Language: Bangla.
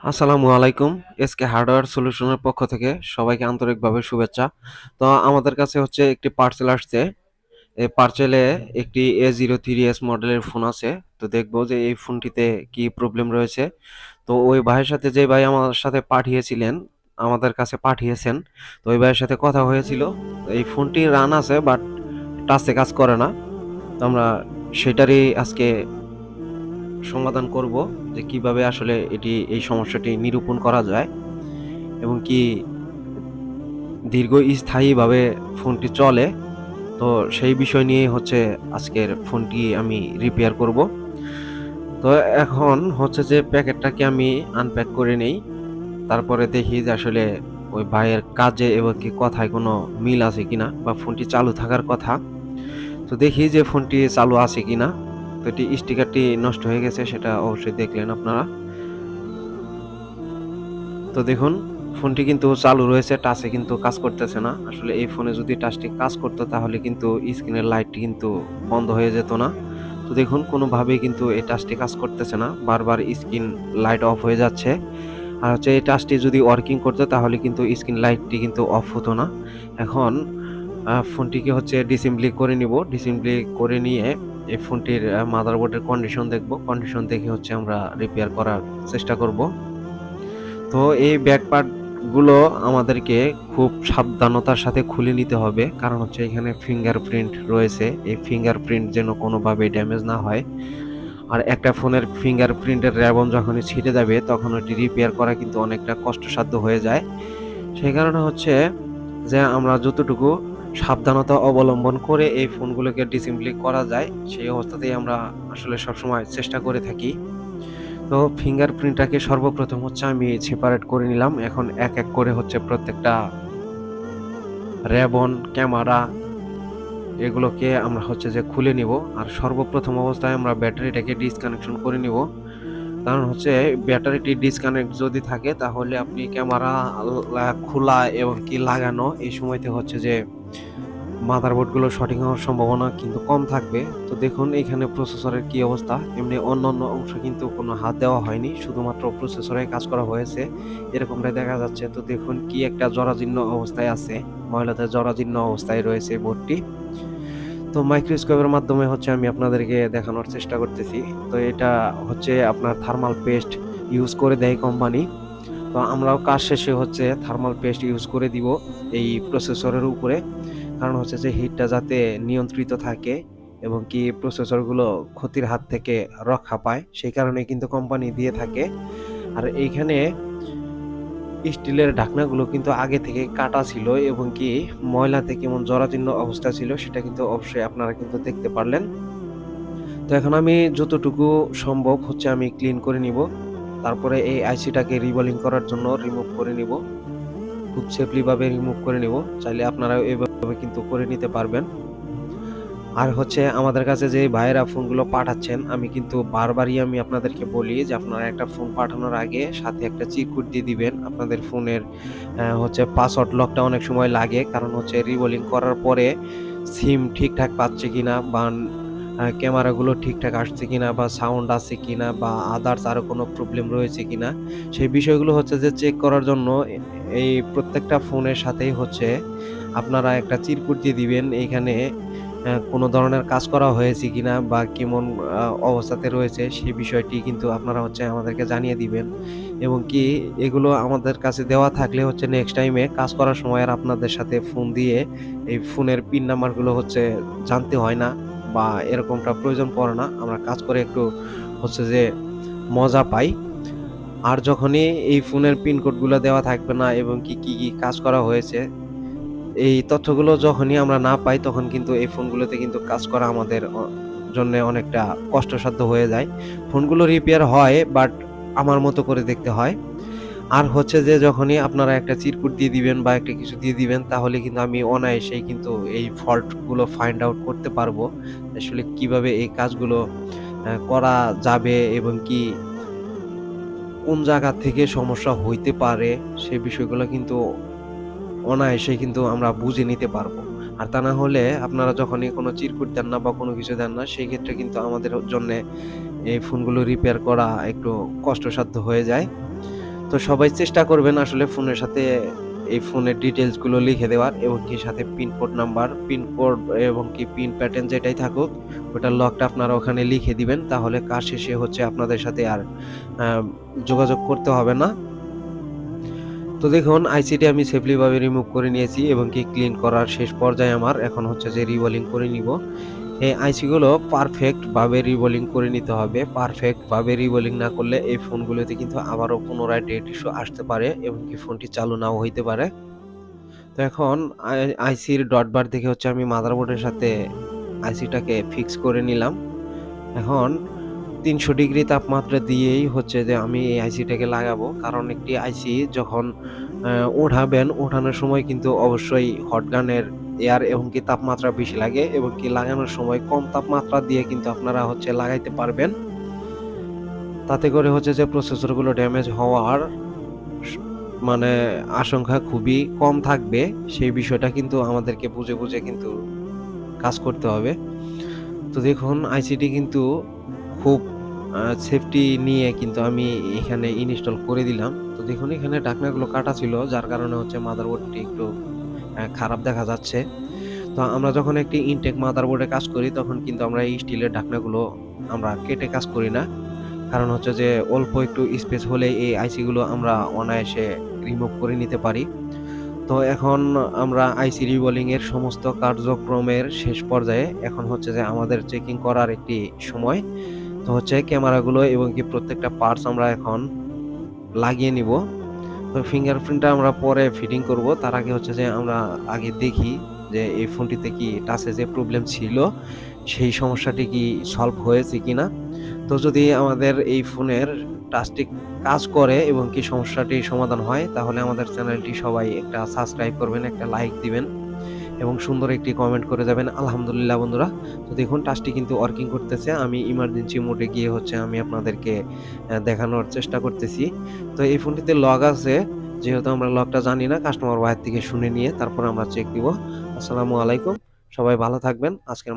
আসসালামু আলাইকুম। এসকে হার্ডওয়্যার সলিউশনের পক্ষ থেকে সবাইকে আন্তরিকভাবে শুভেচ্ছা। তো আমাদের কাছে হচ্ছে একটি পার্সেল আসছে। এই পার্সেলে একটি A037F মডেলের ফোন আছে। তো দেখবো যে এই ফোনটিতে কি প্রবলেম রয়েছে। তো ওই ভাইয়ের সাথে যে ভাই আমার সাথে পাঠিয়েছিলেন, আমাদের কাছে পাঠিয়েছেন, তো ওই ভাইয়ের সাথে কথা হয়েছিল। এই ফোনটি রান আছে বাট টাচে কাজ করে না। তো আমরা সেটারই আজকে সমাধান করব যে কিভাবে আসলে এই সমস্যাটি নিরূপণ করা যায় এবং কি দীর্ঘস্থায়ীভাবে ফোনটি চলে। তো সেই বিষয় নিয়ে হচ্ছে আজকের ফোনটি আমি রিপেয়ার করব। তো এখন হচ্ছে যে প্যাকেটটাকে আমি আনপ্যাক করে নেই, তারপরে দেখি যে আসলে ওই ভাইয়ের কাজে এবং কি কথায় কোনো মিল আছে কিনা বা ফোনটি চালু থাকার কথা। তো দেখি যে ফোনটি চালু আছে কিনা। তো এটি স্টিকারটি নষ্ট হয়ে গেছে, সেটা অবশ্যই দেখলেন আপনারা। তো দেখুন, ফোনটি কিন্তু চালু রয়েছে, টাচে কিন্তু কাজ করতেছে না। আসলে এই ফোনে যদি টাচটি কাজ করতো তাহলে কিন্তু স্ক্রিনের লাইটটি কিন্তু বন্ধ হয়ে যেত না। তো দেখুন, কোনোভাবেই কিন্তু এই টাচটি কাজ করতেছে না, বারবার স্ক্রিন লাইট অফ হয়ে যাচ্ছে। আর হচ্ছে এই টাচটি যদি ওয়ার্কিং করতো তাহলে কিন্তু স্ক্রিন লাইটটি কিন্তু অফ হতো না। এখন ফোনটিকে হচ্ছে ডিসেম্বলি করে নিব। ডিসেম্বলি করে নিয়ে এই ফোনটির মাদারবোর্ডের কন্ডিশন দেখব। কন্ডিশন দেখে হচ্ছে আমরা রিপেয়ার করার চেষ্টা করব। তো এই ব্যাক পার্টগুলো আমাদেরকে খুব সাবধানতার সাথে খুলে নিতে হবে, কারণ হচ্ছে এখানে ফিঙ্গারপ্রিন্ট রয়েছে। এই ফিঙ্গারপ্রিন্ট যেন কোনোভাবে ড্যামেজ না হয়। আর একটা ফোনের ফিঙ্গারপ্রিন্টের র্যাবন যখনই ছিঁড়ে যাবে তখন ওটি রিপেয়ার করা কিন্তু অনেকটা কষ্টসাধ্য হয়ে যায়। সেই কারণে হচ্ছে যে আমরা যতটুকু সাবধানতা অবলম্বন করে এই ফোনগুলোকে ডিসেম্বলি করা যায় সেই অবস্থাতেই আমরা আসলে সবসময় চেষ্টা করে থাকি। তো ফিঙ্গারপ্রিন্টটাকে সর্বপ্রথম হচ্ছে আমি সেপারেট করে নিলাম। এখন এক এক করে হচ্ছে প্রত্যেকটা র্যাবন, ক্যামেরা এগুলোকে আমরা হচ্ছে যে খুলে নিব। আর সর্বপ্রথম অবস্থায় আমরা ব্যাটারিটাকে ডিসকানেকশন করে নিব। কারণ হচ্ছে ব্যাটারিটি ডিসকানেক্ট যদি থাকে তাহলে আপনি ক্যামেরা খোলা এবং কি লাগানো এই সময়তে হচ্ছে যে মাদারবোর্ডগুলো সঠিক হওয়ার সম্ভাবনা কিন্তু কম থাকবে। তো দেখুন এখানে প্রসেসরের কি অবস্থা। এমনি অন্যান্য অংশ কিন্তু কোনো হাত দেওয়া হয়নি, শুধুমাত্র প্রসেসরে কাজ করা হয়েছে, এরকমটাই দেখা যাচ্ছে। তো দেখুন কি একটা জরাজীর্ণ অবস্থায় আছে, ময়লাতে জরাজীর্ণ অবস্থায় রয়েছে বোর্ডটি। তো মাইক্রোস্কোপের মাধ্যমে হচ্ছে আমি আপনাদেরকে দেখানোর চেষ্টা করতেছি। তো এটা হচ্ছে আপনার থার্মাল পেস্ট ইউজ করে দেয় কোম্পানি। তো আমরাও কাজ শেষে হচ্ছে থার্মাল পেস্ট ইউজ করে দিব এই প্রসেসরের উপরে, কারণ হচ্ছে যে হিটটা যাতে নিয়ন্ত্রিত থাকে এবং কি প্রসেসরগুলো ক্ষতির হাত থেকে রক্ষা পায়, সেই কারণে কিন্তু কোম্পানি দিয়ে থাকে। আর এইখানে স্টিলের ঢাকনাগুলো কিন্তু আগে থেকে কাটা ছিল এবং কি ময়লাতে কেমন জরাজীর্ণ অবস্থা ছিল সেটা কিন্তু অবশ্যই আপনারা কিন্তু দেখতে পারলেন। তো এখন আমি যতটুকু সম্ভব হচ্ছে আমি ক্লিন করে নিব। তারপরে এই আইসিটাকে রিবলিং করার জন্য রিমুভ করে নিব। খুব সেফলি ভাবে রিমুভ করে নিব। চাইলে আপনারাও এভাবে কিন্তু করে নিতে পারবেন। আর হচ্ছে আমাদের কাছে যে ভাইয়েরা ফোনগুলো পাঠাচ্ছেন, আমি কিন্তু বারবারই আমি আপনাদেরকে বলি যে আপনারা একটা ফোন পাঠানোর আগে সাথে একটা চিরকুট দিয়ে দিবেন। আপনাদের ফোনের হচ্ছে পাসওয়ার্ড লকটা অনেক সময় লাগে, কারণ হচ্ছে রিবোলিং করার পরে সিম ঠিকঠাক পাচ্ছে কিনা বা ক্যামেরাগুলো ঠিকঠাক আসছে কিনা বা সাউন্ড আছে কিনা বা আদার্স আরো কোনো প্রবলেম রয়েছে কিনা, সেই বিষয়গুলো হচ্ছে যে চেক করার জন্য এই প্রত্যেকটা ফোনের সাথেই হচ্ছে আপনারা একটা চিরকুট দিয়ে দিবেন। এইখানে কোনো ধরনের কাজ করা হয়েছে কিনা বা কেমন অবস্থাতে রয়েছে সেই বিষয়টি কিন্তু আপনারা হচ্ছে আমাদেরকে জানিয়ে দিবেন। এবং কি এগুলো আমাদের কাছে দেওয়া থাকলে হচ্ছে নেক্সট টাইমে কাজ করার সময় আর আপনাদের সাথে ফোন দিয়ে এই ফোনের পিন নাম্বারগুলো হচ্ছে জানতে হয় না বা এরকমটা প্রয়োজন পড়ে না। আমরা কাজ করে একটু হচ্ছে যে মজা পাই। আর যখনই এই ফোনের পিন কোডগুলো দেওয়া থাকবে না এবং কি কাজ করা হয়েছে এই তথ্যগুলো যখনই আমরা না পাই তখন কিন্তু এই ফোনগুলোতে কিন্তু কাজ করা আমাদের জন্য অনেকটা কষ্টসাধ্য হয়ে যায়। ফোনগুলো রিপেয়ার হয় বাট আমার মতো করে দেখতে হয়। আর হচ্ছে যে যখনই আপনারা একটা চিরকুট দিয়ে দিবেন বা একটা কিছু দিয়ে দিবেন তাহলে কিন্তু আমি অনায়াসেই কিন্তু এই ফল্টগুলো ফাইন্ড আউট করতে পারবো। আসলে কিভাবে এই কাজগুলো করা যাবে এবং কি কোন জায়গা থেকে সমস্যা হইতে পারে সে বিষয়গুলো কিন্তু অনায়াসেই কিন্তু আমরা বুঝে নিতে পারবো। আর তা না হলে আপনারা যখনই কোনো চিরকুট দেন না বা কোনো কিছু দেন না, সেই ক্ষেত্রে কিন্তু আমাদের জন্যে এই ফোনগুলো রিপেয়ার করা একটু কষ্টসাধ্য হয়ে যায়। তো সবাই চেষ্টা করবেন আসলে ফোনের সাথে এই ফোনের ডিটেইলসগুলো লিখে দেওয়ার এবং কি সাথে পিনকোড নাম্বার, পিনকোড এবং কি পিন প্যাটার্ন যেটাই থাকুক ওটার লকটা আপনারা ওখানে লিখে দিবেন। তাহলে কাজ শেষে হচ্ছে আপনাদের সাথে আর আ যোগাযোগ করতে হবে না। তো দেখুন আইসিটি আমি সেফলি ভাবে রিমুভ করে নিয়েছি এবং কি ক্লিন করার শেষ পর্যায়ে আমার। এখন হচ্ছে যে রিবোলিং করে নিবো। এই আইসি গুলো পারফেক্ট ভাবে রিবোলিং করে নিতে হবে। পারফেক্ট ভাবে রিবোলিং না করলে এই ফোনগুলোতে কিন্তু আবারও পুনরায় ডেট ইস্যু আসতে পারে এবং কি ফোনটি চালু নাও হইতে পারে। তো এখন আইসির ডট বার দেখে হচ্ছে আমি মাদারবোর্ডের সাথে আইসিটাকে ফিক্স করে নিলাম। এখন ৩০০ ডিগ্রি তাপমাত্রা দিয়েই হচ্ছে যে আমি এই আইসিটাকে লাগাবো। কারণ একটি আইসি যখন আ ওঠানোর সময় কিন্তু অবশ্যই হট গানের এয়ার এবং কি তাপমাত্রা বেশি লাগে এবং কি লাগানোর সময় কম তাপমাত্রা দিয়ে কিন্তু আপনারা হচ্ছে লাগাইতে পারবেন। তাতে করে হচ্ছে যে প্রসেসরগুলো ড্যামেজ হওয়ার স মানে আশঙ্কা খুবই কম থাকবে। সেই বিষয়টা কিন্তু আমাদেরকে বুঝে কিন্তু কাজ করতে হবে। তো দেখুন আইসিটি কিন্তু খুব সেফটি নিয়ে কিন্তু আমি এখানে ইনস্টল করে দিলাম। তো দেখুন এখানে ঢাকনাগুলো কাটা ছিল যার কারণে হচ্ছে মাদারবোর্ডটি একটু খারাপ দেখা যাচ্ছে। তো আমরা যখন একটি ইনটেক মাদারবোর্ডে কাজ করি তখন কিন্তু আমরা এই স্টিলের ঢাকনাগুলো আমরা কেটে কাজ করি না। কারণ হচ্ছে যে অল্প একটু স্পেস হলেই এই আইসিগুলো আমরা অনায়াসে রিমুভ করে নিতে পারি। তো এখন আমরা আইসি রিবোলিং এর সমস্ত কার্যক্রমের শেষ পর্যায়ে। এখন হচ্ছে যে আমাদের চেকিং করার একটি সময়। তো হচ্ছে ক্যামেরাগুলো এবং কি প্রত্যেকটা পার্টস আমরা এখন লাগিয়ে নিব। তো ফিঙ্গারপ্রিন্টটা আমরা পরে ফিটিং করব। তার আগে হচ্ছে যে আমরা আগে দেখি যে এই ফোনটিতে কি টাচে যে প্রবলেম ছিল সেই সমস্যাটি কি সলভ হয়েছে কিনা। তো যদি আমাদের এই ফোনের টাচটি কাজ করে এবং কি সমস্যাটি সমাধান হয় তাহলে আমাদের চ্যানেলটি সবাই একটা সাবস্ক্রাইব করবেন, একটা লাইক দিবেন এবং সুন্দর একটি কমেন্ট করে যাবেন। আলহামদুলিল্লাহ বন্ধুরা। তো দেখুন টাচটি কিন্তু ওয়ার্কিং করতেছে। আমি ইমার্জেন্সি মোডে গিয়ে হচ্ছে আমি আপনাদেরকে দেখানোর চেষ্টা করতেছি। তো এই ফোনটিতে লক আছে। যেহেতু আমরা লকটা জানি না কাস্টমার বাইরে থেকে শুনে নিয়ে তারপর আমরা চেক দিব। আসসালামু আলাইকুম। সবাই ভালো থাকবেন। আজকের